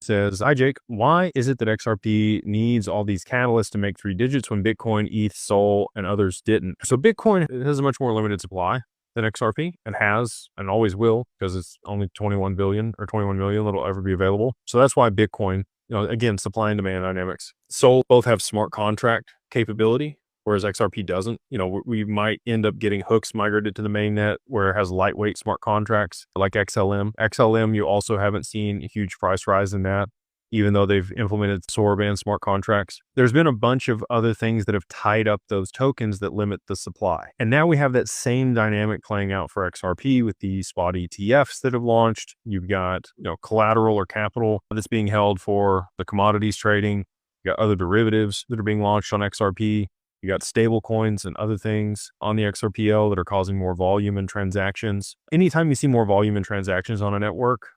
says, hi, Jake. Why is it that XRP needs all these catalysts to make 3 digits when Bitcoin, ETH, Sol, and others didn't? So Bitcoin has a much more limited supply than XRP, and has and always will, because it's only 21 billion or 21 million that'll ever be available. So that's why Bitcoin, again, supply and demand dynamics. Sol both have smart contract capability, whereas XRP doesn't. We might end up getting hooks migrated to the mainnet where it has lightweight smart contracts like XLM. XLM, you also haven't seen a huge price rise in that, even though they've implemented Soroban smart contracts. There's been a bunch of other things that have tied up those tokens that limit the supply. And now we have that same dynamic playing out for XRP with the spot ETFs that have launched. You've got, collateral or capital that's being held for the commodities trading. You got other derivatives that are being launched on XRP. You got stable coins and other things on the XRPL that are causing more volume in transactions. Anytime you see more volume in transactions on a network,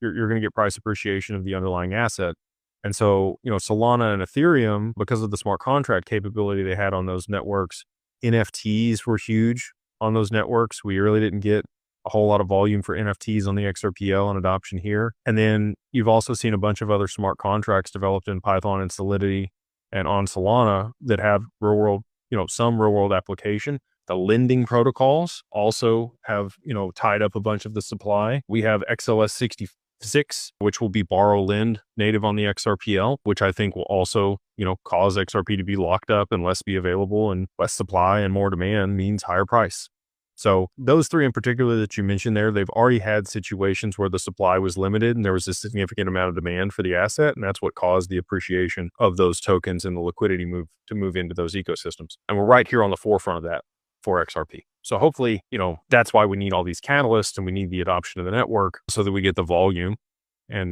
you're going to get price appreciation of the underlying asset. And so, Solana and Ethereum, because of the smart contract capability they had on those networks, NFTs were huge on those networks. We really didn't get a whole lot of volume for NFTs on the XRPL and adoption here. And then you've also seen a bunch of other smart contracts developed in Python and Solidity and on Solana that have real world, some real world application. The lending protocols also have, tied up a bunch of the supply. We have XLS 66, which will be borrow lend native on the XRPL, which I think will also, cause XRP to be locked up and less be available, and less supply and more demand means higher price. So those 3 in particular that you mentioned there, they've already had situations where the supply was limited and there was a significant amount of demand for the asset. And that's what caused the appreciation of those tokens and the liquidity to move into those ecosystems. And we're right here on the forefront of that for XRP. So hopefully, that's why we need all these catalysts and we need the adoption of the network so that we get the volume